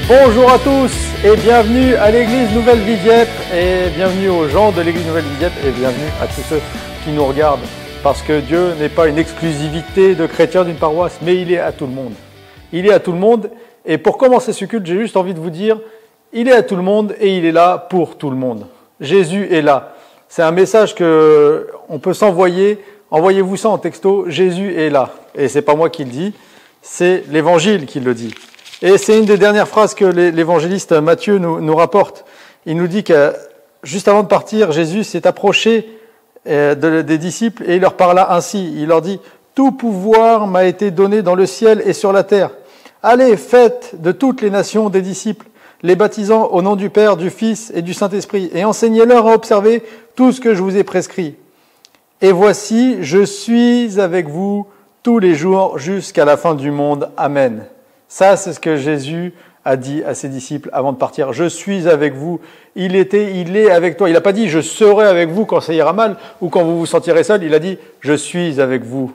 Bonjour à tous et bienvenue à l'église Nouvelle Vie Dieppe et bienvenue aux gens de l'église Nouvelle Vie Dieppe et bienvenue à tous ceux qui nous regardent parce que Dieu n'est pas une exclusivité de chrétiens d'une paroisse mais il est à tout le monde. Il est à tout le monde et pour commencer ce culte, j'ai juste envie de vous dire, il est à tout le monde et il est là pour tout le monde. Jésus est là. C'est un message que on peut s'envoyer. Envoyez-vous ça en texto. Jésus est là. Et c'est pas moi qui le dis, c'est l'Évangile qui le dit. Et c'est une des dernières phrases que l'évangéliste Matthieu nous rapporte. Il nous dit que juste avant de partir, Jésus s'est approché des disciples et il leur parla ainsi. Il leur dit « Tout pouvoir m'a été donné dans le ciel et sur la terre. Allez, faites de toutes les nations des disciples, les baptisant au nom du Père, du Fils et du Saint-Esprit, et enseignez-leur à observer tout ce que je vous ai prescrit. Et voici, je suis avec vous tous les jours jusqu'à la fin du monde. Amen. » Ça, c'est ce que Jésus a dit à ses disciples avant de partir. Je suis avec vous. Il est avec toi. Il n'a pas dit, je serai avec vous quand ça ira mal ou quand vous vous sentirez seul. Il a dit, je suis avec vous.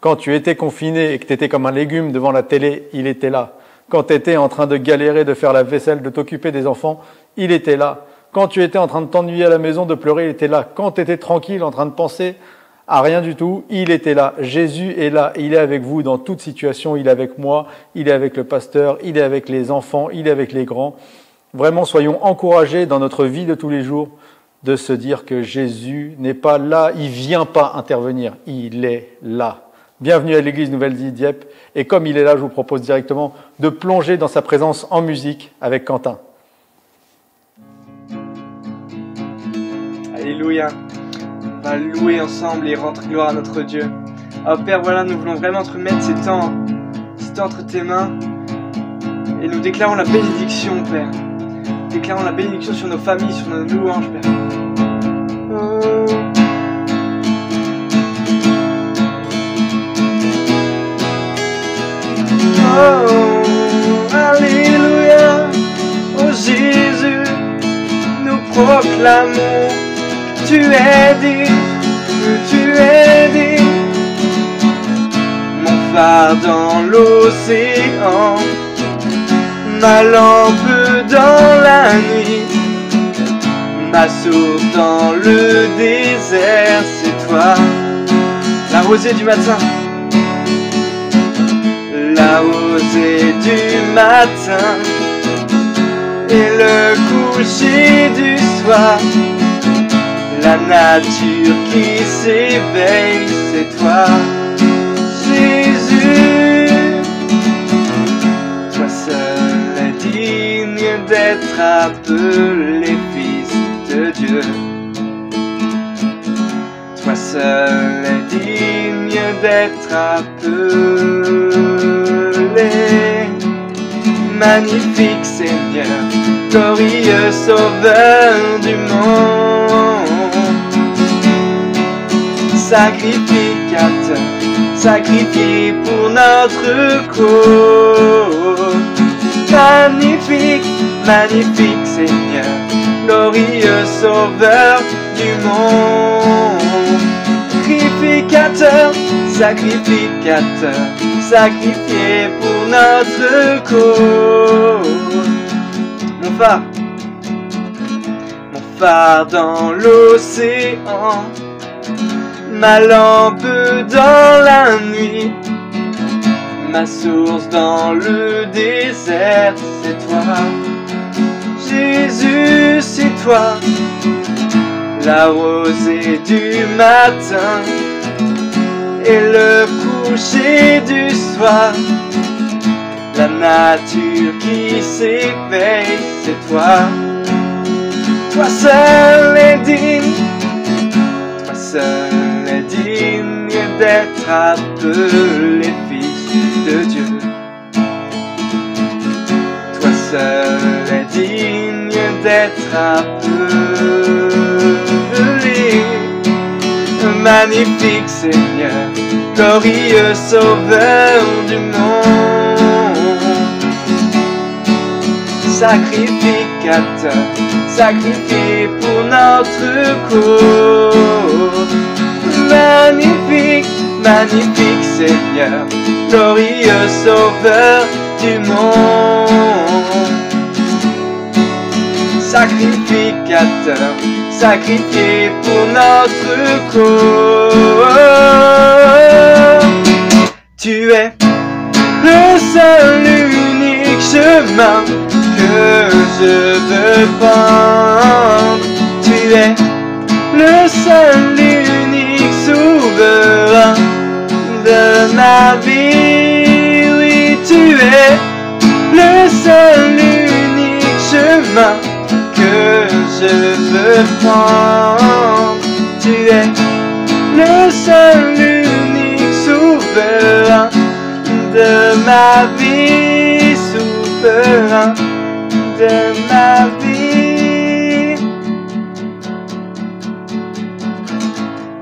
Quand tu étais confiné et que tu étais comme un légume devant la télé, il était là. Quand tu étais en train de galérer, de faire la vaisselle, de t'occuper des enfants, il était là. Quand tu étais en train de t'ennuyer à la maison, de pleurer, il était là. Quand tu étais tranquille, en train de penser à rien du tout, il était là. Jésus est là. Il est avec vous dans toute situation. Il est avec moi. Il est avec le pasteur. Il est avec les enfants. Il est avec les grands. Vraiment, soyons encouragés dans notre vie de tous les jours de se dire que Jésus n'est pas là. Il vient pas intervenir. Il est là. Bienvenue à l'église Nouvelle Vie Dieppe. Et comme il est là, je vous propose directement de plonger dans sa présence en musique avec Quentin. Alléluia. On va louer ensemble et rendre gloire à notre Dieu. Alors Père, voilà, nous voulons vraiment te remettre ces temps entre tes mains. Et nous déclarons la bénédiction, Père. Déclarons la bénédiction sur nos familles, sur nos louanges, Père. Oh. Oh, alléluia. Oh Jésus, nous proclamons que tu es digne, que tu es digne. Mon phare dans l'océan, ma lampe dans la nuit, ma source dans le désert, c'est toi. La rosée du matin, la rosée du matin et le coucher du soir. La nature qui s'éveille, c'est toi, Jésus. Toi seul est digne d'être appelé Fils de Dieu. Toi seul est digne d'être appelé. Magnifique Seigneur, glorieux Sauveur du monde. Sacrificateur, sacrifié pour notre cause. Magnifique, magnifique Seigneur, glorieux Sauveur du monde. Sacrificateur, sacrificateur, sacrifié pour notre cause. Mon phare dans l'océan, ma lampe dans la nuit, ma source dans le désert, c'est toi. Jésus, c'est toi. La rosée du matin et le coucher du soir. La nature qui s'éveille, c'est toi. Toi seul est digne, toi seul est digne d'être appelé Fils de Dieu. Toi seul est digne d'être appelé. Magnifique Seigneur, glorieux Sauveur du monde. Sacrificateur, sacrifié pour notre cause. Magnifique, magnifique Seigneur, glorieux Sauveur du monde. sacrificateur, sacrifié pour notre cause. Tu es le seul unique chemin que je veux prendre. Tu es le seul unique souverain de ma vie. Oui, tu es le seul unique chemin que je veux prendre. Tu es le seul unique souverain de ma vie, souverain de ma vie.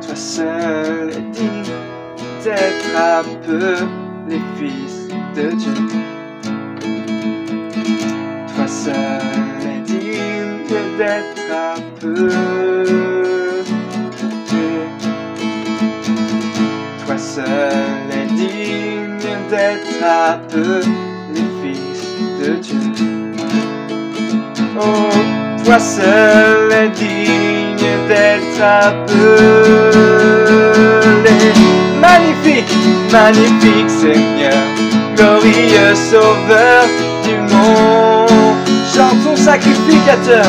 Toi seul est digne d'être appelé fils de Dieu. Toi seul est digne d'être appelé. Toi seul est digne d'être appelé fils de Dieu. Oh, toi seul est digne d'être appelé. Magnifique, magnifique Seigneur, glorieux Sauveur du monde. Chantons sacrificateur,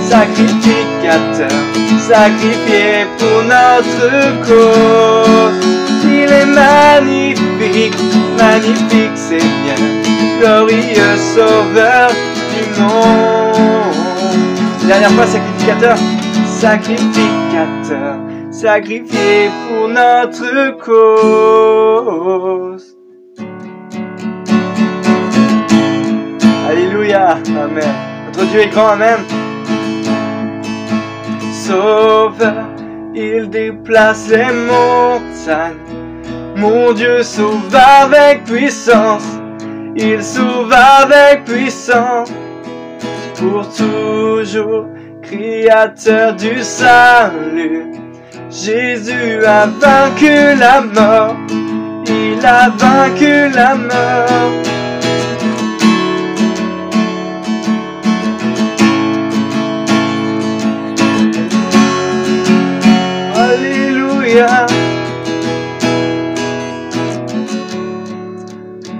sacrificateur, sacrifié pour notre cause. Il est magnifique, magnifique Seigneur, glorieux Sauveur du monde. Dernière fois, sacrificateur, sacrificateur, sacrifié pour notre cause. Alléluia, amen. Notre Dieu est grand, amen. Sauveur, il déplace les montagnes. Mon Dieu sauve avec puissance. Il sauve avec puissance. Pour toujours, créateur du salut. Jésus a vaincu la mort. Il a vaincu la mort. Alléluia.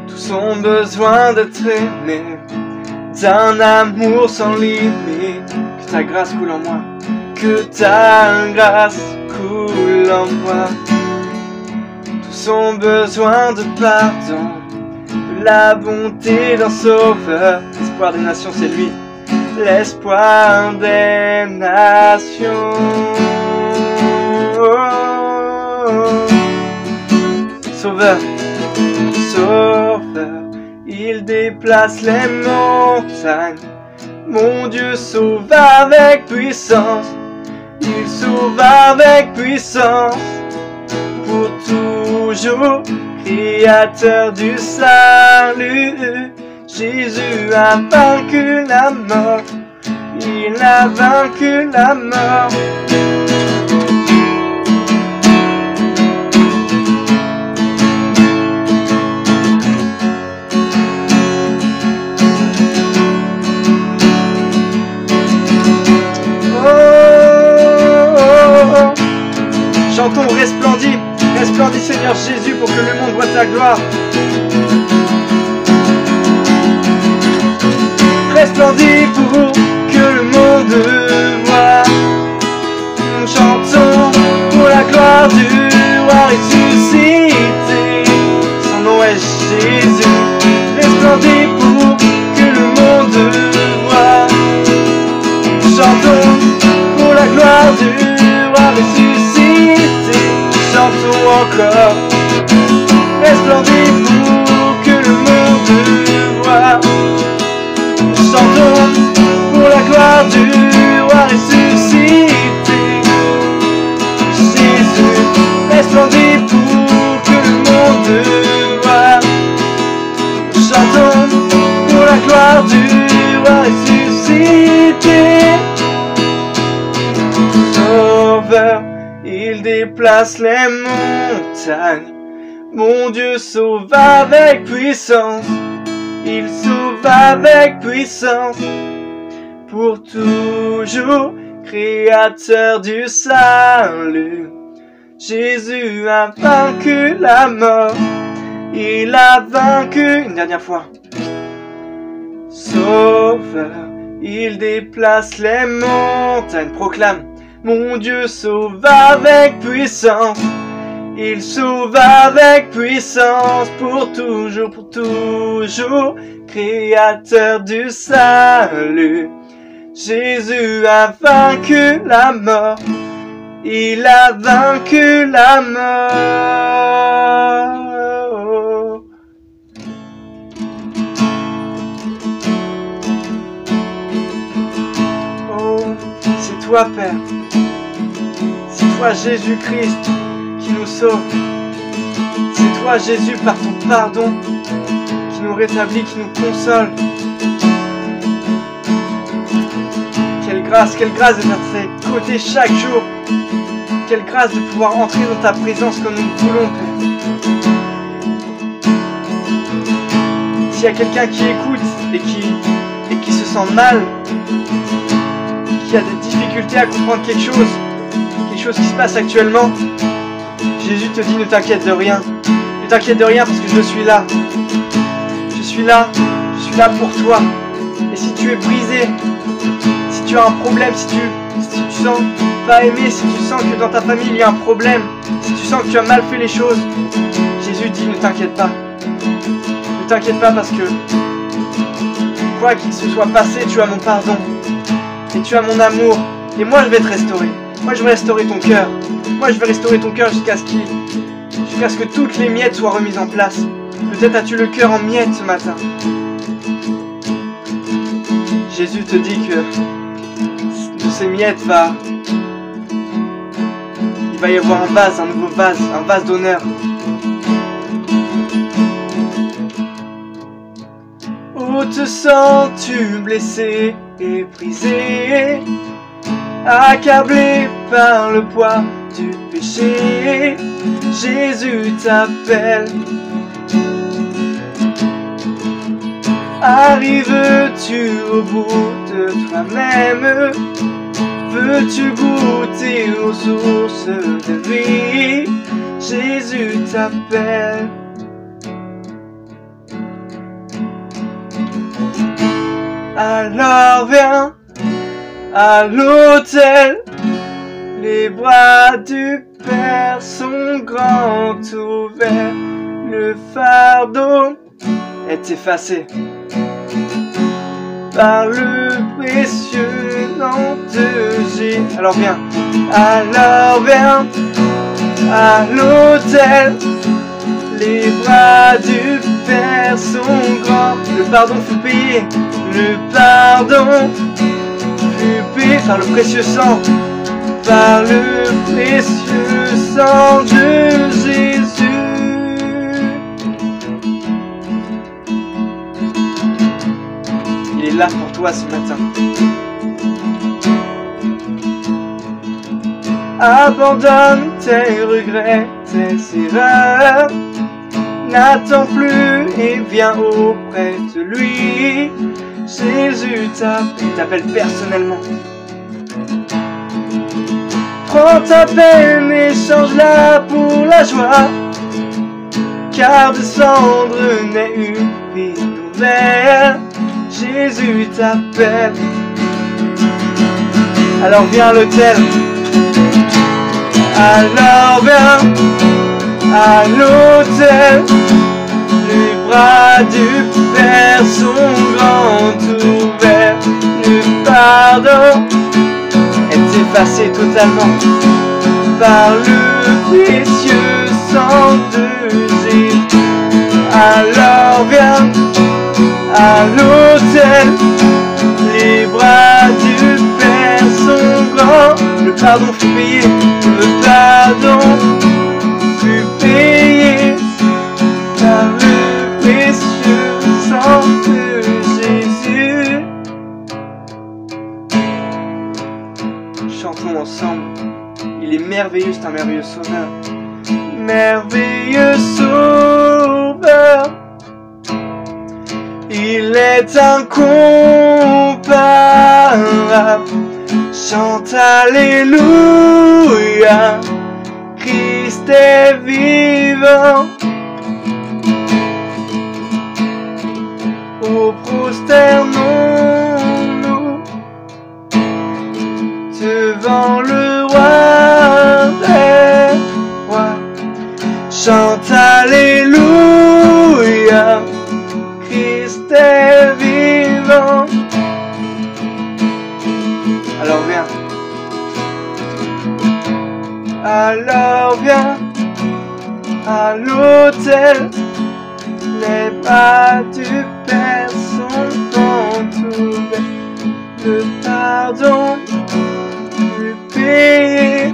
Tous ont besoin d'être aimés, d'un amour sans limite. Que ta grâce coule en moi, que ta grâce coule en moi. Tous ont besoin de pardon, de la bonté d'un sauveur. L'espoir des nations, c'est lui, l'espoir des nations. Sauveur, sauveur, il déplace les montagnes. Mon Dieu sauve avec puissance. Il sauve avec puissance. Pour toujours, créateur du salut. Jésus a vaincu la mort. Il a vaincu la mort. Chantons, resplendis, resplendis Seigneur Jésus pour que le monde voie ta gloire. Resplendis pour que le monde voie. Chantons pour la gloire du roi ressuscité. Son nom est Jésus. Resplendis pour que le monde voie. Chantons pour la gloire du roi ressuscité. Chantons encore, resplendis pour que le monde voie. Chantons pour la gloire du roi ressuscité. Jésus, resplendis pour que le monde voie. Chantons pour la gloire du roi ressuscité. Sauveur, il déplace les montagnes. Mon Dieu sauve avec puissance. Il sauve avec puissance. pour toujours, créateur du salut. Jésus a vaincu la mort, il a vaincu, une dernière fois. Sauveur, il déplace les montagnes, proclame. Mon Dieu sauve avec puissance, il sauve avec puissance, pour toujours, créateur du salut. Jésus a vaincu la mort, il a vaincu la mort. Oh, c'est toi, Père. C'est toi, Jésus-Christ, qui nous sauve. C'est toi, Jésus, par ton pardon, qui nous rétablit, qui nous console. Quelle grâce d'être à tes côtés chaque jour. Quelle grâce de pouvoir entrer dans ta présence comme nous le voulons, Père. S'il y a quelqu'un qui écoute et qui se sent mal, qui a des difficultés à comprendre quelque chose qui se passe actuellement, Jésus te dit ne t'inquiète de rien. Ne t'inquiète de rien parce que je suis là. Je suis là pour toi. Et si tu es brisé, si tu as un problème, si tu sens pas aimé, si tu sens que dans ta famille il y a un problème, si tu sens que tu as mal fait les choses, Jésus dit ne t'inquiète pas. Ne t'inquiète pas parce que quoi qu'il se soit passé, tu as mon pardon. Et tu as mon amour. Et moi je vais te restaurer. Moi je vais restaurer ton cœur. Moi je vais restaurer ton cœur jusqu'à ce que toutes les miettes soient remises en place. Peut-être as-tu le cœur en miettes ce matin. Jésus te dit que de ces miettes il va y avoir un vase, un nouveau vase, un vase d'honneur. Où te sens-tu blessé et brisé, accablé par le poids du péché? Jésus t'appelle. Arrives-tu au bout de toi-même? Veux-tu goûter aux sources de vie? Jésus t'appelle. Alors viens à l'autel, les bras du Père sont grands ouverts, le fardeau est effacé par le précieux nom de Jésus. Alors viens à l'autel, les bras du Père sont grands. Le pardon fut payé, le pardon fut payé par le précieux sang, par le précieux sang de Jésus. Il est là pour toi ce matin. Abandonne tes regrets, tes erreurs. N'attends plus et viens auprès de lui. Jésus t'appelle personnellement. Prends ta peine et change-la pour la joie, car descendre n'est une vie nouvelle. Jésus t'appelle. Alors viens à l'autel. Alors viens à l'autel. Les bras du Père sont grands ouverts. Le pardon est effacé totalement par le précieux sang de Jésus. Alors viens à l'autel, les bras du Père sont grands. Le pardon fut payé, le pardon fut payé par le précieux sang de Jésus. Chantons ensemble. Il est merveilleux, c'est un merveilleux sauveur. Merveilleux sauveur. Il est incomparable. chante Alléluia, Christ est vivant. Oh, prosternons-nous devant le roi des rois. Chante Alléluia, Christ est vivant. Alors viens. Alors viens à l'autel. Les pas du Père sont ouverts. Le pardon fut payé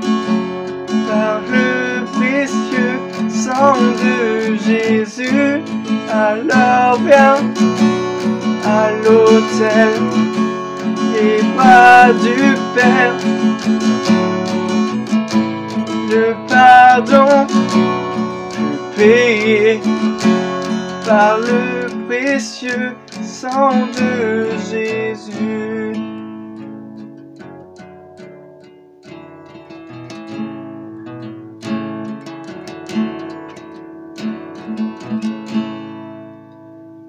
par le précieux sang de Jésus. Alors viens à l'autel, les bras du Père. Le pardon fut payé par le précieux sang de Jésus.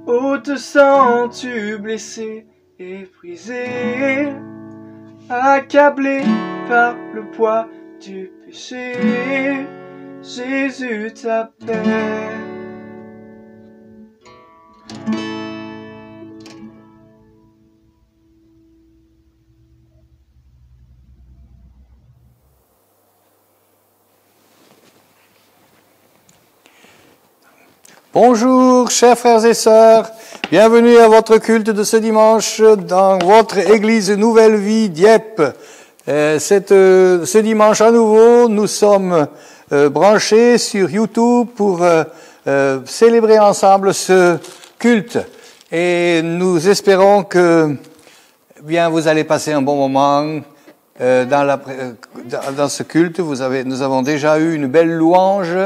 Ô te sens-tu blessé et brisé, accablé par le poids du péché, Jésus t'appelle. Bonjour, chers frères et sœurs. Bienvenue à votre culte de ce dimanche dans votre église Nouvelle Vie Dieppe. Ce dimanche à nouveau, nous sommes branchés sur YouTube pour célébrer ensemble ce culte. Et nous espérons que bien vous allez passer un bon moment dans ce culte. Nous avons déjà eu une belle louange.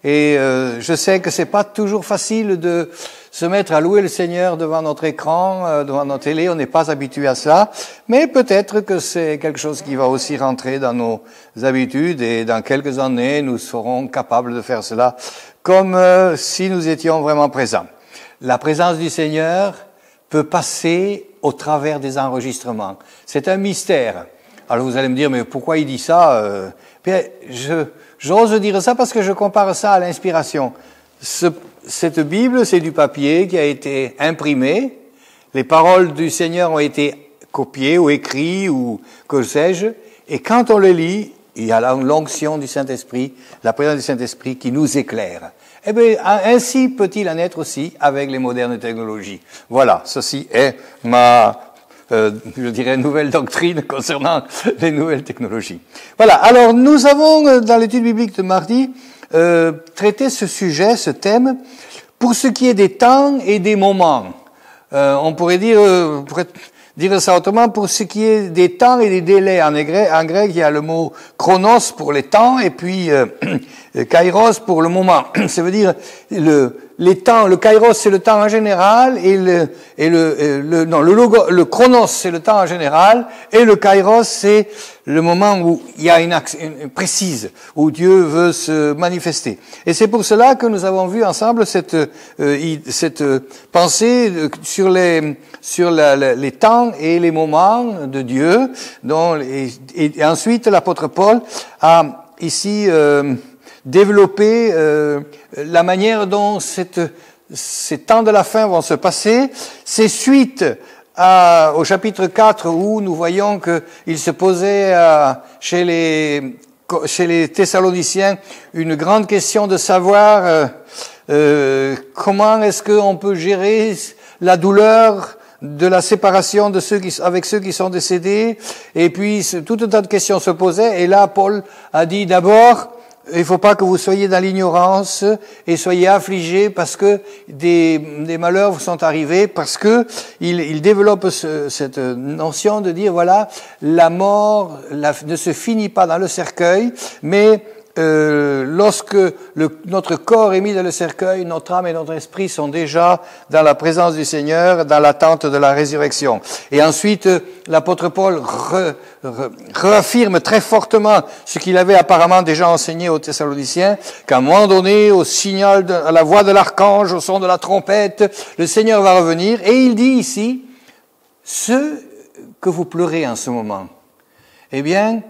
Et je sais que c'est pas toujours facile de se mettre à louer le Seigneur devant notre écran, devant notre télé. On n'est pas habitué à ça, mais peut-être que c'est quelque chose qui va aussi rentrer dans nos habitudes. Et dans quelques années, nous serons capables de faire cela comme si nous étions vraiment présents. La présence du Seigneur peut passer au travers des enregistrements. C'est un mystère. Alors vous allez me dire, mais pourquoi il dit ça Bien, j'ose dire ça parce que je compare ça à l'inspiration. Cette Bible, c'est du papier qui a été imprimé. Les paroles du Seigneur ont été copiées ou écrites ou que sais-je. Et quand on le lit, il y a l'onction du Saint-Esprit, la présence du Saint-Esprit qui nous éclaire. Eh bien, ainsi peut-il en être aussi avec les modernes technologies. Voilà, ceci est ma je dirais, nouvelle doctrine concernant les nouvelles technologies. Voilà, alors nous avons, dans l'étude biblique de mardi, traité ce sujet, ce thème, pour ce qui est des temps et des moments. On pourrait dire ça autrement, pour ce qui est des temps et des délais. En grec, il y a le mot chronos pour les temps, et puis kairos pour le moment. Ça veut dire les temps, le kairos c'est le temps en général, et le chronos c'est le temps en général, et le kairos c'est le moment où il y a une précise, où Dieu veut se manifester. Et c'est pour cela que nous avons vu ensemble cette pensée sur les temps et les moments de Dieu, et ensuite l'apôtre Paul a ici développer la manière dont ces temps de la fin vont se passer. C'est suite au chapitre 4 où nous voyons qu'il se posait chez les Thessaloniciens une grande question de savoir comment est-ce qu'on peut gérer la douleur de la séparation avec ceux qui sont décédés. Et puis tout un tas de questions se posaient. Et là, Paul a dit d'abord, il ne faut pas que vous soyez dans l'ignorance et soyez affligés parce que des malheurs vous sont arrivés, parce que il développe cette notion de dire, voilà, la mort ne se finit pas dans le cercueil, mais lorsque notre corps est mis dans le cercueil, notre âme et notre esprit sont déjà dans la présence du Seigneur, dans l'attente de la résurrection. Et ensuite, l'apôtre Paul réaffirme très fortement ce qu'il avait apparemment déjà enseigné aux Thessaloniciens, qu'à un moment donné, au signal, à la voix de l'archange, au son de la trompette, le Seigneur va revenir. Et il dit ici, ceux que vous pleurez en ce moment, eh bien,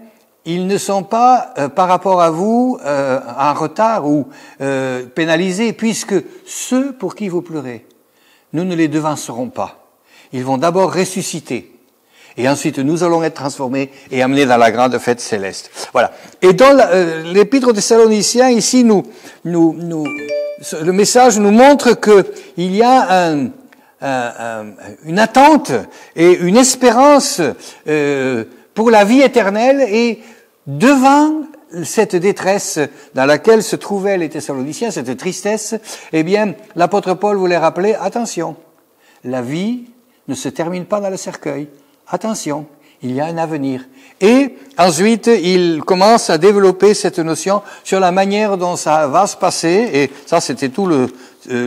ils ne sont pas, par rapport à vous, en retard ou pénalisés, puisque ceux pour qui vous pleurez, nous ne les devancerons pas. Ils vont d'abord ressusciter. Et ensuite, nous allons être transformés et amenés dans la grande fête céleste. Voilà. Et dans l'Épître aux Thessaloniciens, ici, le message nous montre qu'il y a une attente et une espérance pour la vie éternelle, et devant cette détresse dans laquelle se trouvaient les Thessaloniciens, cette tristesse, eh bien, l'apôtre Paul voulait rappeler, attention, la vie ne se termine pas dans le cercueil. Attention, il y a un avenir. Et ensuite, il commence à développer cette notion sur la manière dont ça va se passer, et ça, c'était tout le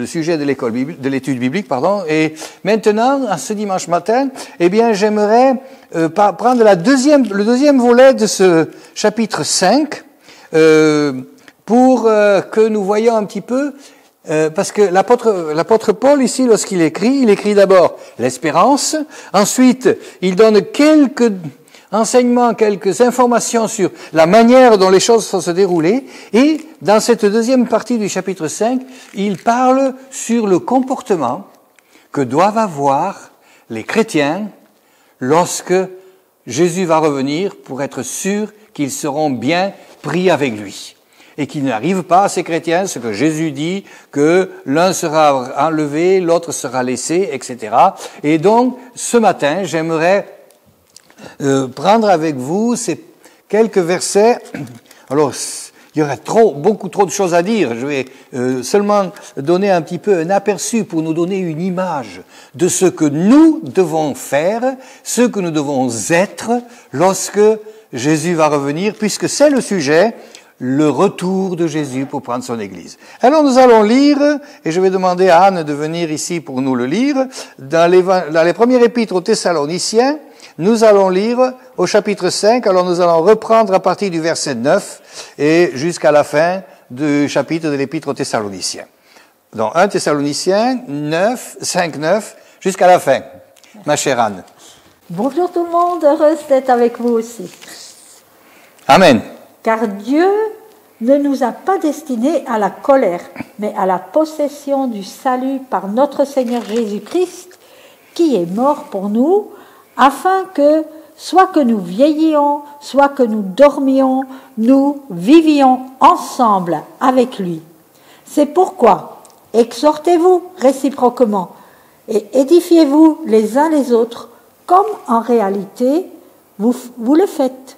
sujet de l'étude biblique, pardon. Et maintenant, à ce dimanche matin, eh bien, j'aimerais prendre le deuxième volet de ce chapitre 5, pour que nous voyions un petit peu, parce que l'apôtre Paul, ici, lorsqu'il écrit, il écrit d'abord l'espérance, ensuite, il donne quelques enseignements, quelques informations sur la manière dont les choses vont se dérouler, et dans cette deuxième partie du chapitre 5, il parle sur le comportement que doivent avoir les chrétiens lorsque Jésus va revenir, pour être sûr qu'ils seront bien pris avec lui. Et qu'il n'arrive pas à ces chrétiens ce que Jésus dit, que l'un sera enlevé, l'autre sera laissé, etc. Et donc, ce matin, j'aimerais prendre avec vous ces quelques versets. Alors, il y aurait beaucoup trop de choses à dire. Je vais seulement donner un petit peu un aperçu pour nous donner une image de ce que nous devons faire, ce que nous devons être lorsque Jésus va revenir, puisque c'est le sujet, le retour de Jésus pour prendre son Église. Alors nous allons lire, et je vais demander à Anne de venir ici pour nous le lire, dans les premières épîtres aux Thessaloniciens. Nous allons lire au chapitre 5, alors nous allons reprendre à partir du verset 9 et jusqu'à la fin du chapitre de l'Épître aux Thessaloniciens. Donc 1 Thessaloniciens 5, 9, jusqu'à la fin. Ma chère Anne. Bonjour tout le monde, heureuse d'être avec vous aussi. Amen. Car Dieu ne nous a pas destinés à la colère, mais à la possession du salut par notre Seigneur Jésus-Christ, qui est mort pour nous, afin que, soit que nous vieillions, soit que nous dormions, nous vivions ensemble avec lui. C'est pourquoi, exhortez-vous réciproquement et édifiez-vous les uns les autres, comme en réalité vous le faites.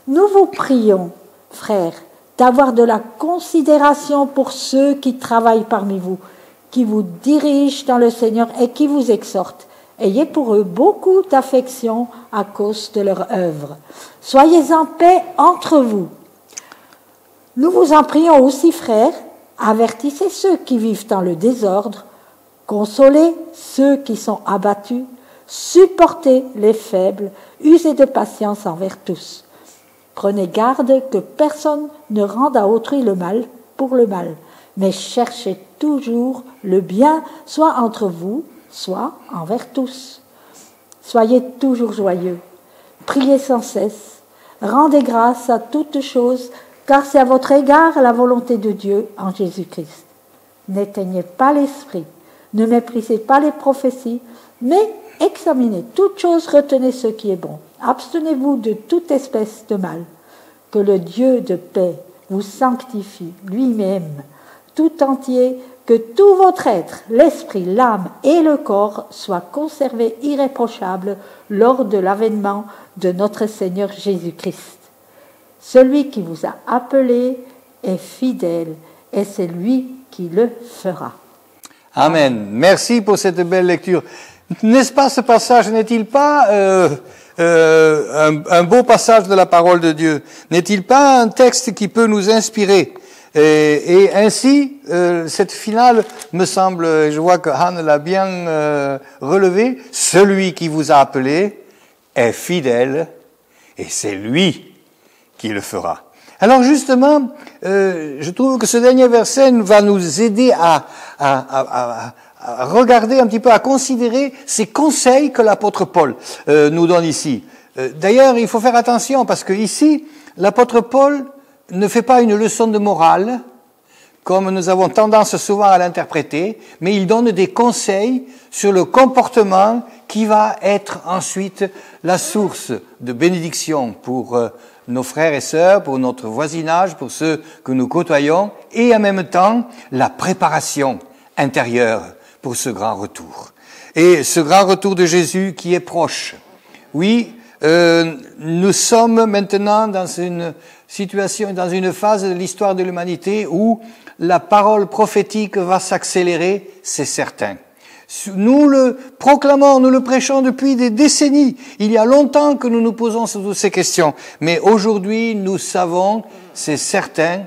Nous vous prions, frères, d'avoir de la considération pour ceux qui travaillent parmi vous, qui vous dirigent dans le Seigneur et qui vous exhortent. Ayez pour eux beaucoup d'affection à cause de leur œuvre. Soyez en paix entre vous. Nous vous en prions aussi, frères, avertissez ceux qui vivent dans le désordre, consolez ceux qui sont abattus, supportez les faibles, usez de patience envers tous. Prenez garde que personne ne rende à autrui le mal pour le mal, mais cherchez toujours le bien, soit entre vous, soit envers tous. Soyez toujours joyeux, priez sans cesse, rendez grâce à toutes choses, car c'est à votre égard la volonté de Dieu en Jésus-Christ. N'éteignez pas l'esprit, ne méprisez pas les prophéties, mais examinez toutes choses, retenez ce qui est bon. Abstenez-vous de toute espèce de mal. Que le Dieu de paix vous sanctifie lui-même, tout entier, que tout votre être, l'esprit, l'âme et le corps soient conservés irréprochables lors de l'avènement de notre Seigneur Jésus-Christ. Celui qui vous a appelé est fidèle et c'est lui qui le fera. Amen. Merci pour cette belle lecture. N'est-ce pas, ce passage n'est-il pas un beau passage de la parole de Dieu? N'est-il pas un texte qui peut nous inspirer? Et ainsi, cette finale me semble, je vois que Han l'a bien relevé, celui qui vous a appelé est fidèle et c'est lui qui le fera. Alors justement, je trouve que ce dernier verset va nous aider à regarder un petit peu, à considérer ces conseils que l'apôtre Paul nous donne ici. D'ailleurs, il faut faire attention parce que ici, l'apôtre Paul ne fait pas une leçon de morale, comme nous avons tendance souvent à l'interpréter, mais il donne des conseils sur le comportement qui va être ensuite la source de bénédiction pour nos frères et sœurs, pour notre voisinage, pour ceux que nous côtoyons, et en même temps la préparation intérieure pour ce grand retour. Et ce grand retour de Jésus qui est proche. Oui, nous sommes maintenant dans une situation, dans une phase de l'histoire de l'humanité où la parole prophétique va s'accélérer, c'est certain. Nous le proclamons, nous le prêchons depuis des décennies. Il y a longtemps que nous nous posons toutes ces questions. Mais aujourd'hui, nous savons, c'est certain,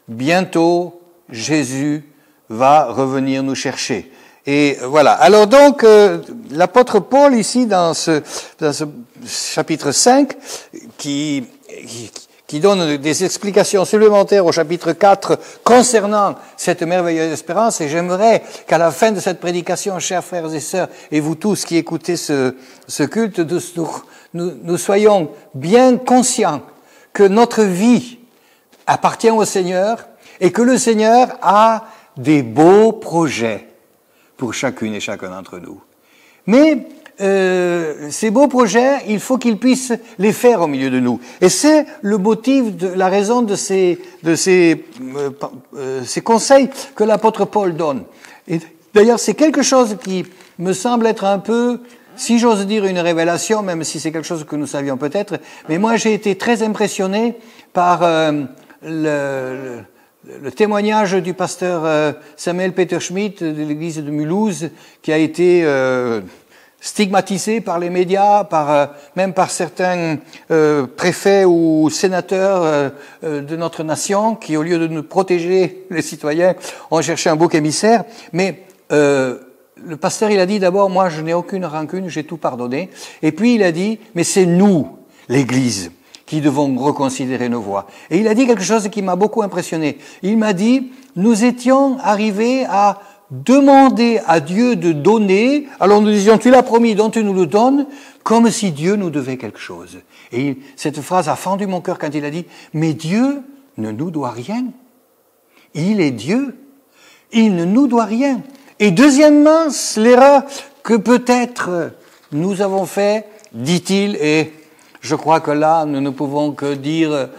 bientôt, Jésus va revenir nous chercher. Et voilà. Alors donc, l'apôtre Paul, ici, dans ce chapitre 5, qui donne des explications supplémentaires au chapitre 4 concernant cette merveilleuse espérance, et j'aimerais qu'à la fin de cette prédication, chers frères et sœurs, et vous tous qui écoutez ce culte, nous soyons bien conscients que notre vie appartient au Seigneur et que le Seigneur a des beaux projets pour chacune et chacun d'entre nous. Mais ces beaux projets, il faut qu'ils puissent les faire au milieu de nous. Et c'est le motif, la raison de ces conseils que l'apôtre Paul donne. Et d'ailleurs, c'est quelque chose qui me semble être un peu, si j'ose dire, une révélation, même si c'est quelque chose que nous savions peut-être. Mais moi, j'ai été très impressionné par le témoignage du pasteur Samuel Peter Schmidt de l'église de Mulhouse, qui a été stigmatisé par les médias, même par certains préfets ou sénateurs de notre nation, qui, au lieu de nous protéger, les citoyens, ont cherché un bouc émissaire. Mais le pasteur, il a dit d'abord, moi, je n'ai aucune rancune, j'ai tout pardonné. Et puis, il a dit, mais c'est nous, l'Église, qui devons reconsidérer nos voies. Et il a dit quelque chose qui m'a beaucoup impressionné. Il m'a dit, nous étions arrivés à demander à Dieu de donner, alors nous disions, tu l'as promis, donc tu nous le donnes, comme si Dieu nous devait quelque chose. Et cette phrase a fendu mon cœur quand il a dit, mais Dieu ne nous doit rien. Il est Dieu. Il ne nous doit rien. Et deuxièmement, l'erreur que peut-être nous avons fait, dit-il, et je crois que là, nous ne pouvons que dire,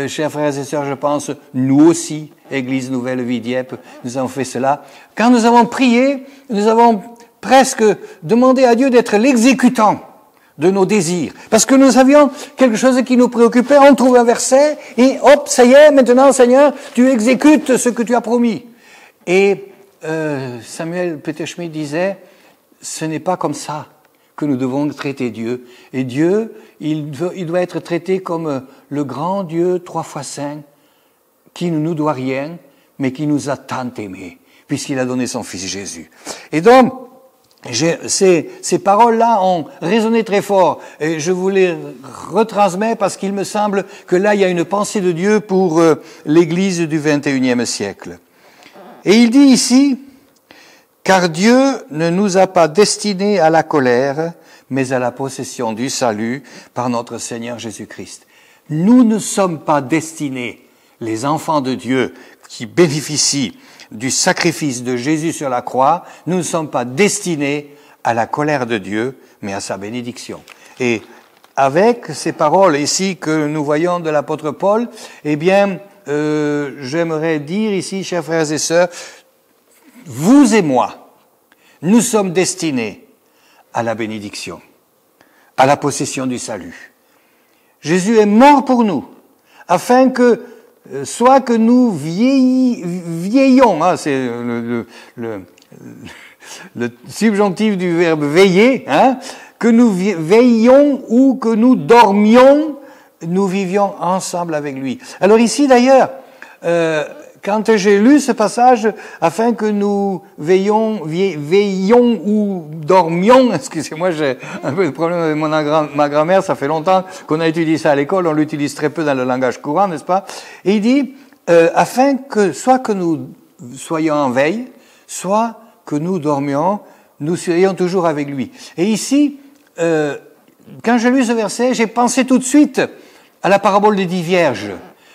chers frères et sœurs, je pense, nous aussi, Église Nouvelle Vie Dieppe, nous avons fait cela. Quand nous avons prié, nous avons presque demandé à Dieu d'être l'exécutant de nos désirs. Parce que nous avions quelque chose qui nous préoccupait, on trouve un verset, et hop, ça y est, maintenant, Seigneur, tu exécutes ce que tu as promis. Et Samuel Peter Schmidt disait, ce n'est pas comme ça que nous devons traiter Dieu. Et Dieu, il doit être traité comme le grand Dieu 3 fois saint, qui ne nous doit rien, mais qui nous a tant aimés, puisqu'il a donné son Fils Jésus. Et donc, ces paroles-là ont résonné très fort, et je vous les retransmets parce qu'il me semble que là, il y a une pensée de Dieu pour l'Église du XXIe siècle. Et il dit ici, « Car Dieu ne nous a pas destinés à la colère, mais à la possession du salut par notre Seigneur Jésus-Christ. » Nous ne sommes pas destinés, les enfants de Dieu qui bénéficient du sacrifice de Jésus sur la croix, nous ne sommes pas destinés à la colère de Dieu, mais à sa bénédiction. Et avec ces paroles ici que nous voyons de l'apôtre Paul, eh bien, j'aimerais dire ici, chers frères et sœurs, vous et moi, nous sommes destinés à la bénédiction, à la possession du salut. Jésus est mort pour nous, afin que, soit que nous vieillions, hein, c'est le subjonctif du verbe veiller, hein, que nous veillions ou que nous dormions, nous vivions ensemble avec lui. Alors ici d'ailleurs, quand j'ai lu ce passage, afin que nous veillions ou dormions, excusez-moi, j'ai un peu de problème avec ma grammaire, ça fait longtemps qu'on a étudié ça à l'école, on l'utilise très peu dans le langage courant, n'est-ce pas? Et il dit, afin que, soit que nous soyons en veille, soit que nous dormions, nous serions toujours avec lui. Et ici, quand j'ai lu ce verset, j'ai pensé tout de suite à la parabole des 10 vierges,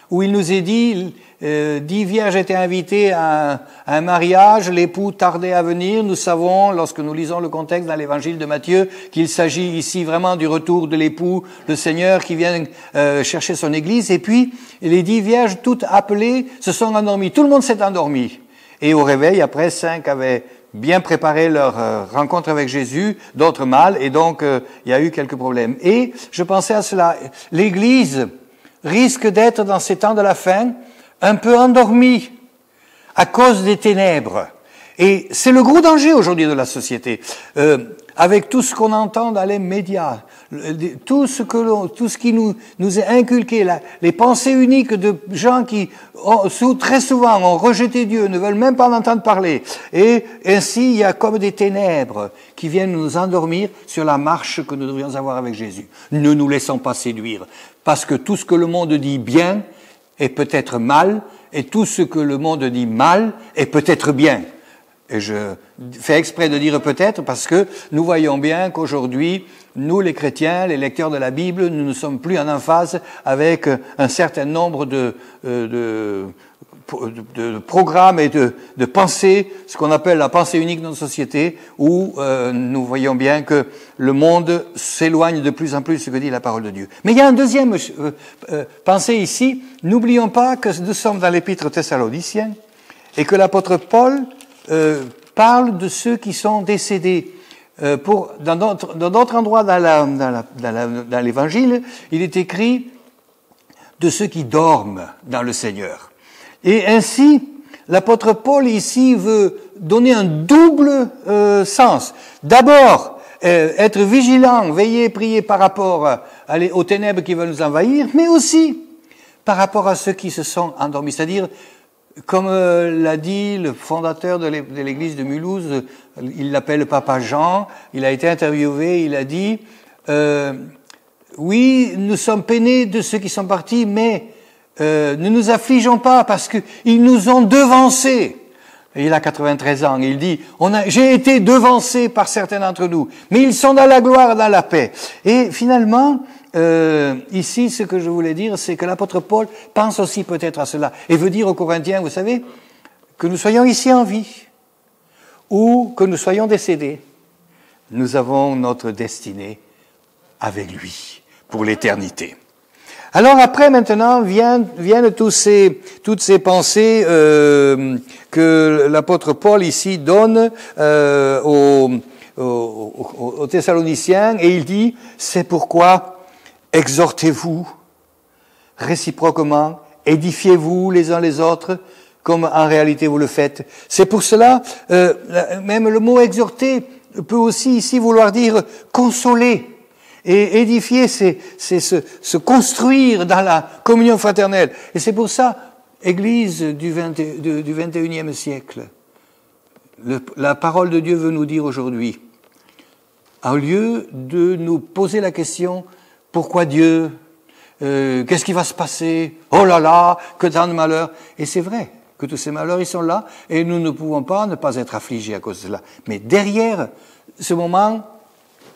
où il nous est dit, 10 vierges étaient invitées à un mariage, l'époux tardait à venir. Nous savons, lorsque nous lisons le contexte dans l'évangile de Matthieu, qu'il s'agit ici vraiment du retour de l'époux, le Seigneur qui vient chercher son église. Et puis, les 10 vierges, toutes appelées, se sont endormies. Tout le monde s'est endormi. Et au réveil, après, 5 avaient bien préparé leur rencontre avec Jésus, d'autres mal, et donc il y a eu quelques problèmes. Et je pensais à cela. L'Église risque d'être, dans ces temps de la fin, un peu endormie à cause des ténèbres. Et c'est le gros danger aujourd'hui de la société. Avec tout ce qu'on entend dans les médias, tout ce qui nous est inculqué, les pensées uniques de gens qui très souvent ont rejeté Dieu, ne veulent même pas en entendre parler. Et ainsi, il y a comme des ténèbres qui viennent nous endormir sur la marche que nous devrions avoir avec Jésus. Ne nous laissons pas séduire, parce que tout ce que le monde dit bien est peut-être mal, et tout ce que le monde dit mal est peut-être bien. Et je fais exprès de dire peut-être parce que nous voyons bien qu'aujourd'hui, nous les chrétiens, les lecteurs de la Bible, nous ne sommes plus en emphase avec un certain nombre de programmes et de pensées, ce qu'on appelle la pensée unique de notre société, où nous voyons bien que le monde s'éloigne de plus en plus de ce que dit la parole de Dieu. Mais il y a une deuxième pensée ici. N'oublions pas que nous sommes dans l'Épître aux Thessaloniciens et que l'apôtre Paul parle de ceux qui sont décédés. Dans d'autres endroits dans l'Évangile, il est écrit de ceux qui dorment dans le Seigneur. Et ainsi, l'apôtre Paul ici veut donner un double sens. D'abord, être vigilant, veiller, prier par rapport aux ténèbres qui veulent nous envahir, mais aussi par rapport à ceux qui se sont endormis. C'est-à-dire, comme l'a dit le fondateur de l'église de Mulhouse, il l'appelle Papa Jean, il a été interviewé, il a dit oui, nous sommes peinés de ceux qui sont partis, mais ne nous affligeons pas parce qu'ils nous ont devancés. Et il a 93 ans, il dit, j'ai été devancé par certains d'entre nous, mais ils sont dans la gloire, dans la paix. Et finalement, ici, ce que je voulais dire, c'est que l'apôtre Paul pense aussi peut-être à cela, et veut dire aux Corinthiens, vous savez, que nous soyons ici en vie, ou que nous soyons décédés, nous avons notre destinée avec lui, pour l'éternité. Alors après, maintenant, viennent toutes ces pensées que l'apôtre Paul ici donne aux Thessaloniciens, et il dit, c'est pourquoi exhortez-vous réciproquement, édifiez-vous les uns les autres, comme en réalité vous le faites. C'est pour cela, même le mot exhorter peut aussi ici vouloir dire consoler. Et édifier, c'est se construire dans la communion fraternelle. Et c'est pour ça, Église du 21e siècle, la parole de Dieu veut nous dire aujourd'hui, au lieu de nous poser la question, pourquoi Dieu, qu'est-ce qui va se passer, oh là là, que tant de malheurs. Et c'est vrai que tous ces malheurs, ils sont là, et nous ne pouvons pas ne pas être affligés à cause de cela. Mais derrière ce moment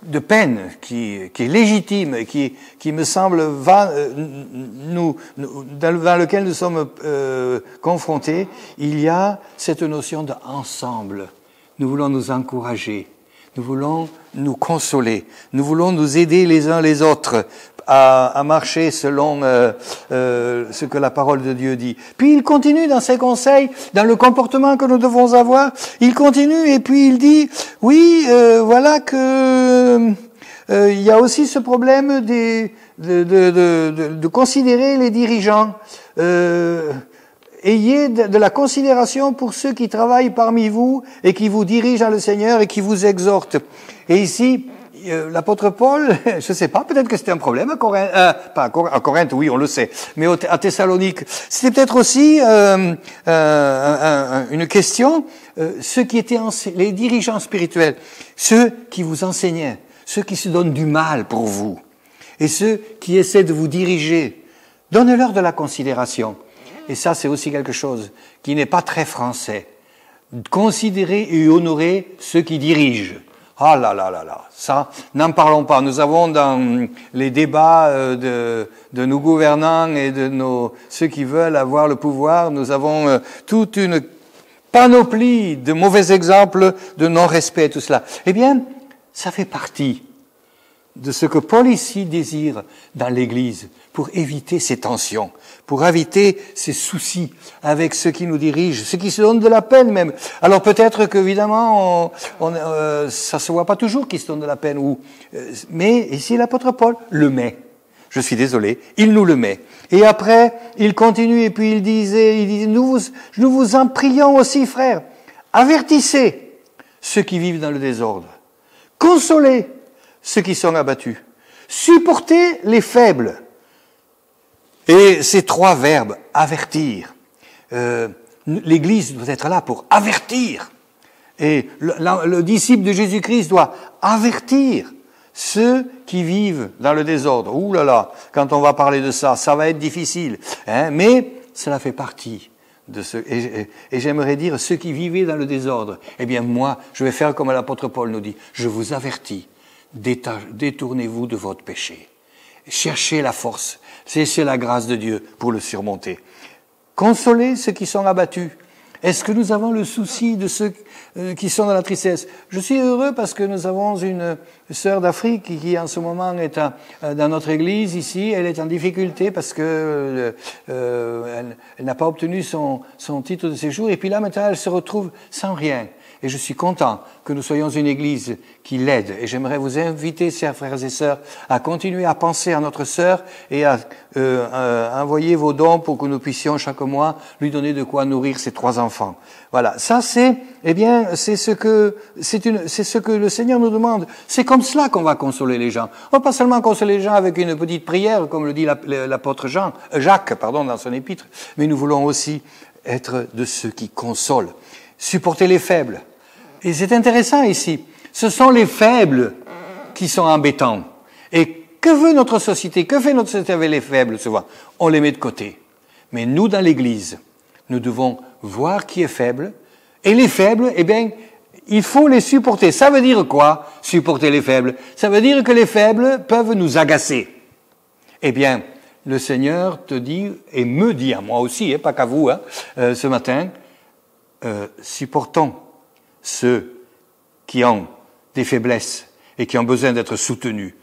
de peine qui est légitime, qui me semble dans lequel nous sommes confrontés, il y a cette notion d'ensemble. Nous voulons nous encourager, nous voulons nous consoler, nous voulons nous aider les uns les autres à marcher selon ce que la parole de Dieu dit. Puis il continue dans ses conseils, dans le comportement que nous devons avoir. Il continue et puis il dit, oui, voilà que il y a aussi ce problème de considérer les dirigeants. Ayez de la considération pour ceux qui travaillent parmi vous et qui vous dirigent dans le Seigneur et qui vous exhortent. Et ici, l'apôtre Paul, je sais pas, peut-être que c'était un problème à Corinthe, pas à Corinthe, oui, on le sait, mais à Thessalonique, c'était peut-être aussi une question. Ceux qui étaient les dirigeants spirituels, ceux qui vous enseignaient, ceux qui se donnent du mal pour vous, et ceux qui essaient de vous diriger, donnez-leur de la considération. Et ça, c'est aussi quelque chose qui n'est pas très français. Considérer et honorer ceux qui dirigent. Ah là là là là, ça, n'en parlons pas. Nous avons dans les débats de nos gouvernants et de ceux qui veulent avoir le pouvoir, nous avons toute une panoplie de mauvais exemples de non-respect, tout cela. Eh bien, ça fait partie de ce que Paul ici désire dans l'Église pour éviter ces tensions, pour éviter ces soucis avec ceux qui nous dirigent, ceux qui se donnent de la peine même. Alors peut-être qu'évidemment, ça se voit pas toujours qu'ils se donnent de la peine, mais ici l'apôtre Paul le met. Je suis désolé, il nous le met. Et après, il continue et puis il disait, nous vous en prions aussi, frères, avertissez ceux qui vivent dans le désordre, consolez ceux qui sont abattus, supportez les faibles. Et ces trois verbes, avertir, l'Église doit être là pour avertir. Et le disciple de Jésus-Christ doit avertir ceux qui vivent dans le désordre. Ouh là là, quand on va parler de ça, ça va être difficile. Mais cela fait partie de ce... Et j'aimerais dire, ceux qui vivaient dans le désordre, eh bien moi, je vais faire comme l'apôtre Paul nous dit, je vous avertis, détournez-vous de votre péché. Cherchez la force, cherchez la grâce de Dieu pour le surmonter. Consolez ceux qui sont abattus. Est-ce que nous avons le souci de ceux qui sont dans la tristesse? Je suis heureux parce que nous avons une sœur d'Afrique qui en ce moment est dans notre église ici. Elle est en difficulté parce que elle n'a pas obtenu son titre de séjour. Et puis là maintenant elle se retrouve sans rien. Et je suis content que nous soyons une église qui l'aide. Et j'aimerais vous inviter, chers frères et sœurs, à continuer à penser à notre sœur et à envoyer vos dons pour que nous puissions chaque mois lui donner de quoi nourrir ses 3 enfants. Voilà. Ça, c'est ce que le Seigneur nous demande. C'est comme cela qu'on va consoler les gens. On va pas seulement consoler les gens avec une petite prière, comme le dit l'apôtre Jacques, dans son épître, mais nous voulons aussi être de ceux qui consolent. Supporter les faibles. Et c'est intéressant ici. Ce sont les faibles qui sont embêtants. Et que veut notre société? Que fait notre société avec les faibles souvent? On les met de côté. Mais nous, dans l'Église, nous devons voir qui est faible. Et les faibles, eh bien, il faut les supporter. Ça veut dire quoi, supporter les faibles? Ça veut dire que les faibles peuvent nous agacer. Eh bien, le Seigneur te dit, et me dit à moi aussi, pas qu'à vous, ce matin, supportons ceux qui ont des faiblesses et qui ont besoin d'être soutenus.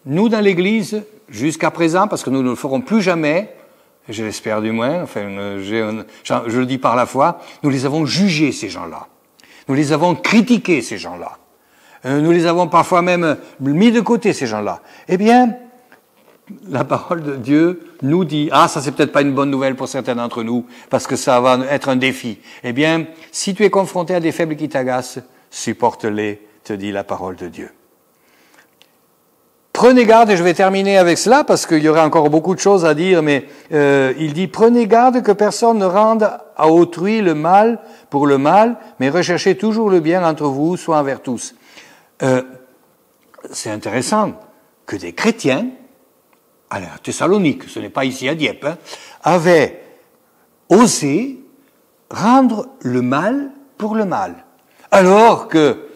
Nous, dans l'Église, jusqu'à présent, parce que nous ne le ferons plus jamais, je l'espère du moins, je le dis par la foi, nous les avons jugés, ces gens-là. Nous les avons critiqués, ces gens-là. Nous les avons parfois même mis de côté, ces gens-là. Eh bien, la parole de Dieu nous dit, ça c'est peut-être pas une bonne nouvelle pour certains d'entre nous, parce que ça va être un défi. Eh bien, si tu es confronté à des faibles qui t'agacent, supporte-les, te dit la parole de Dieu. Prenez garde, et je vais terminer avec cela, parce qu'il y aurait encore beaucoup de choses à dire, mais il dit, prenez garde que personne ne rende à autrui le mal pour le mal, mais recherchez toujours le bien entre vous, soit envers tous. C'est intéressant que des chrétiens, à Thessalonique, ce n'est pas ici à Dieppe, avaient osé rendre le mal pour le mal. Alors que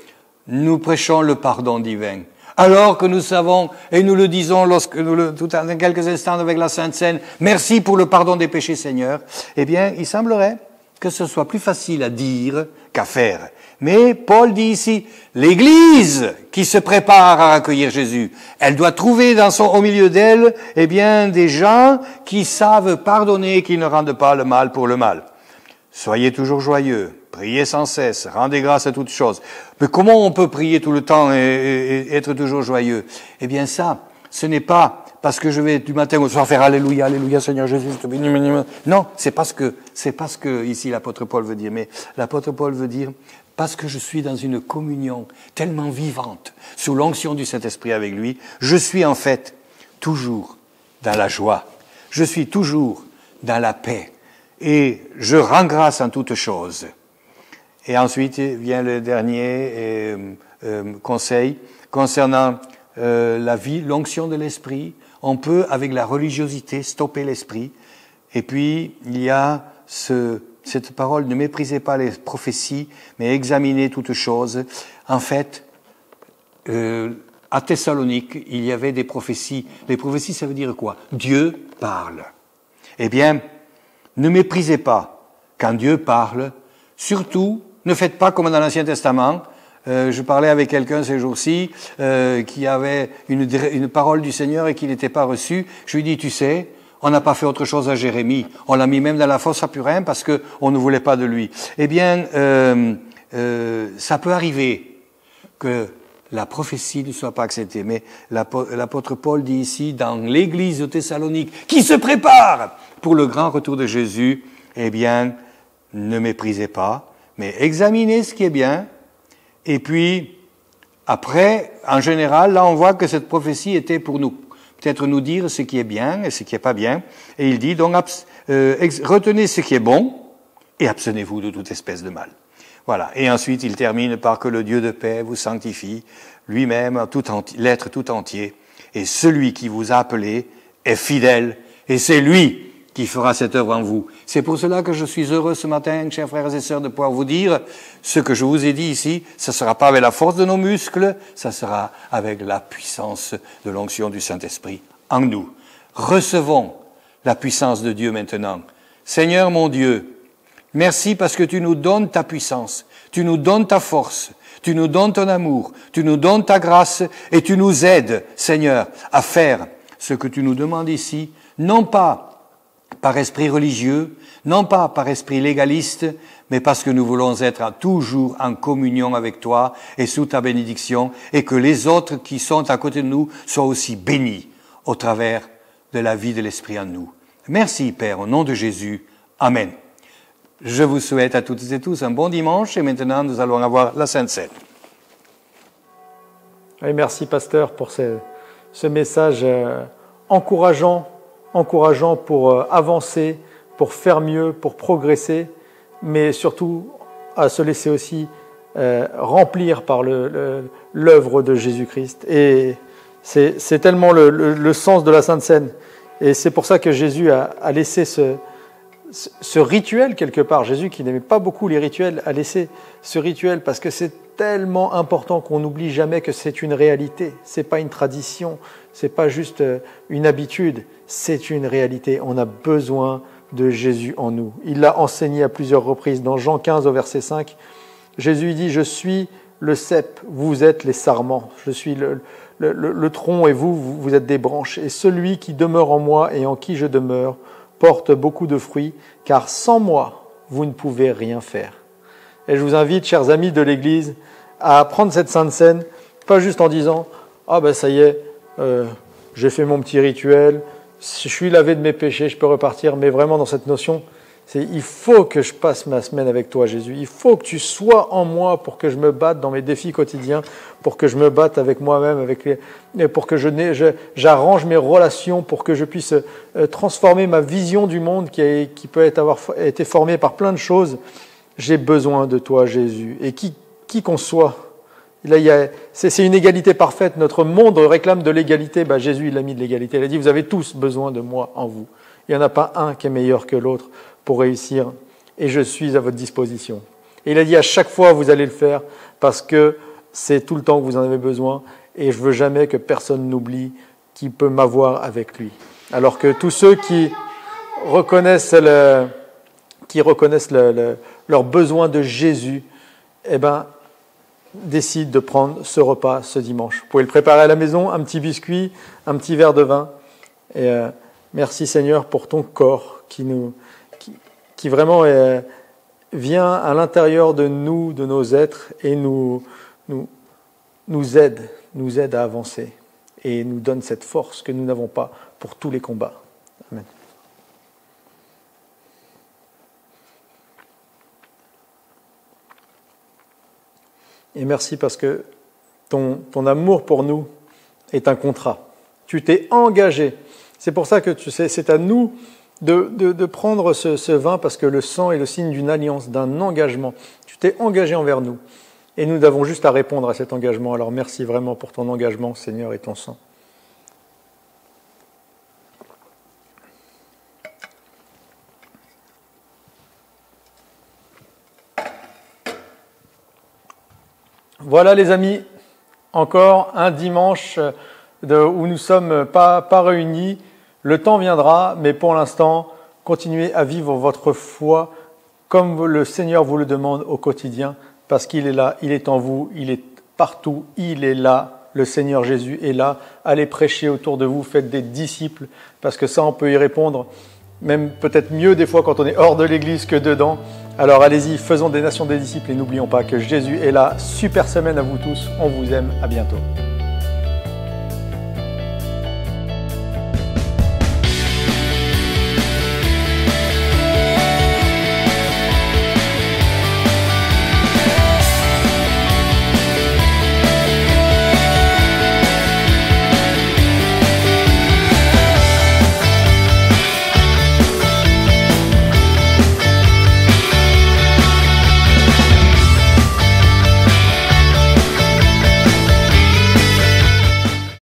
nous prêchons le pardon divin, alors que nous savons, et nous le disons dans quelques instants avec la Sainte Seine, merci pour le pardon des péchés, Seigneur, eh bien, il semblerait que ce soit plus facile à dire qu'à faire. Mais Paul dit ici, l'Église qui se prépare à accueillir Jésus, elle doit trouver au milieu d'elle, eh bien, des gens qui savent pardonner, qui ne rendent pas le mal pour le mal. Soyez toujours joyeux, priez sans cesse, rendez grâce à toutes choses. Mais comment on peut prier tout le temps et être toujours joyeux? Eh bien ça, ce n'est pas parce que je vais du matin au soir faire Alléluia, Alléluia, Seigneur Jésus, je te bénis. Non, c'est parce que ici l'apôtre Paul veut dire. Mais l'apôtre Paul veut dire, parce que je suis dans une communion tellement vivante, sous l'onction du Saint-Esprit avec lui, je suis en fait toujours dans la joie, je suis toujours dans la paix, et je rends grâce en toutes choses. Et ensuite vient le dernier conseil concernant la vie, l'onction de l'esprit. On peut, avec la religiosité, stopper l'esprit. Et puis, il y a cette parole, ne méprisez pas les prophéties, mais examinez toutes choses. En fait, à Thessalonique, il y avait des prophéties. Les prophéties, ça veut dire quoi? Dieu parle. Eh bien, ne méprisez pas quand Dieu parle. Surtout, ne faites pas comme dans l'Ancien Testament. Je parlais avec quelqu'un ces jours-ci qui avait une parole du Seigneur et qui n'était pas reçue. Je lui dis, tu sais, on n'a pas fait autre chose à Jérémie. On l'a mis même dans la fosse à Purim parce que on ne voulait pas de lui. Eh bien, ça peut arriver que la prophétie ne soit pas acceptée. Mais l'apôtre Paul dit ici, dans l'église de Thessalonique, qui se prépare pour le grand retour de Jésus, eh bien, ne méprisez pas, mais examinez ce qui est bien. Et puis, après, en général, là, on voit que cette prophétie était pour nous. Peut-être nous dire ce qui est bien et ce qui n'est pas bien. Et il dit, donc, retenez ce qui est bon et abstenez-vous de toute espèce de mal. Voilà. Et ensuite, il termine par que le Dieu de paix vous sanctifie, lui-même, l'être tout entier. Et celui qui vous a appelé est fidèle. Et c'est lui qui fera cette œuvre en vous. C'est pour cela que je suis heureux ce matin, chers frères et sœurs, de pouvoir vous dire ce que je vous ai dit ici. Ça ne sera pas avec la force de nos muscles, ça sera avec la puissance de l'onction du Saint-Esprit en nous. Recevons la puissance de Dieu maintenant. Seigneur mon Dieu, merci parce que tu nous donnes ta puissance, tu nous donnes ta force, tu nous donnes ton amour, tu nous donnes ta grâce et tu nous aides, Seigneur, à faire ce que tu nous demandes ici, non pas par esprit religieux, non pas par esprit légaliste, mais parce que nous voulons être toujours en communion avec toi et sous ta bénédiction, et que les autres qui sont à côté de nous soient aussi bénis au travers de la vie de l'Esprit en nous. Merci, Père, au nom de Jésus. Amen. Je vous souhaite à toutes et tous un bon dimanche, et maintenant nous allons avoir la Sainte Seine. Oui, merci, pasteur, pour ce message encourageant pour avancer, pour faire mieux, pour progresser, mais surtout à se laisser aussi remplir par l'œuvre de Jésus-Christ. Et c'est tellement le sens de la Sainte Seine. Et c'est pour ça que Jésus a laissé ce rituel quelque part. Jésus, qui n'aimait pas beaucoup les rituels, a laissé ce rituel parce que c'est tellement important qu'on n'oublie jamais que c'est une réalité. C'est pas une tradition, c'est pas juste une habitude, c'est une réalité. On a besoin de Jésus en nous. Il l'a enseigné à plusieurs reprises. Dans Jean 15 au verset 5, Jésus dit « Je suis le cep, vous êtes les sarments. Je suis le tronc et vous êtes des branches. Et celui qui demeure en moi et en qui je demeure porte beaucoup de fruits, car sans moi, vous ne pouvez rien faire. » Et je vous invite, chers amis de l'Église, à prendre cette Sainte Seine, pas juste en disant « Ah ben ça y est, j'ai fait mon petit rituel, je suis lavé de mes péchés, je peux repartir », mais vraiment dans cette notion, il faut que je passe ma semaine avec toi, Jésus. Il faut que tu sois en moi pour que je me batte dans mes défis quotidiens, pour que je me batte avec moi-même, pour que j'arrange mes relations, pour que je puisse transformer ma vision du monde qui peut avoir été formée par plein de choses. J'ai besoin de toi, Jésus. Et qui qu'on soit, là, c'est une égalité parfaite. Notre monde réclame de l'égalité. Jésus, il a mis de l'égalité. Il a dit, vous avez tous besoin de moi en vous. Il n'y en a pas un qui est meilleur que l'autre pour réussir. Et je suis à votre disposition. Et il a dit, à chaque fois, vous allez le faire parce que c'est tout le temps que vous en avez besoin. Et je veux jamais que personne n'oublie qui peut m'avoir avec lui. Alors que tous ceux qui reconnaissent leur besoin de Jésus, décident de prendre ce repas ce dimanche. Vous pouvez le préparer à la maison, un petit biscuit, un petit verre de vin. Et merci Seigneur pour ton corps qui vraiment vient à l'intérieur de nous, de nos êtres, et nous aide à avancer et nous donne cette force que nous n'avons pas pour tous les combats. Amen. Et merci parce que ton amour pour nous est un contrat. Tu t'es engagé. C'est pour ça que c'est à nous de prendre ce vin, parce que le sang est le signe d'une alliance, d'un engagement. Tu t'es engagé envers nous. Et nous avons juste à répondre à cet engagement. Alors merci vraiment pour ton engagement, Seigneur, et ton sang. Voilà les amis, encore un dimanche où nous ne sommes pas réunis. Le temps viendra, mais pour l'instant, continuez à vivre votre foi comme le Seigneur vous le demande au quotidien, parce qu'il est là, il est en vous, il est partout, il est là, le Seigneur Jésus est là. Allez prêcher autour de vous, faites des disciples, parce que ça on peut y répondre, même peut-être mieux des fois quand on est hors de l'église que dedans. Alors allez-y, faisons des nations des disciples et n'oublions pas que Jésus est là. Super semaine à vous tous, on vous aime, à bientôt.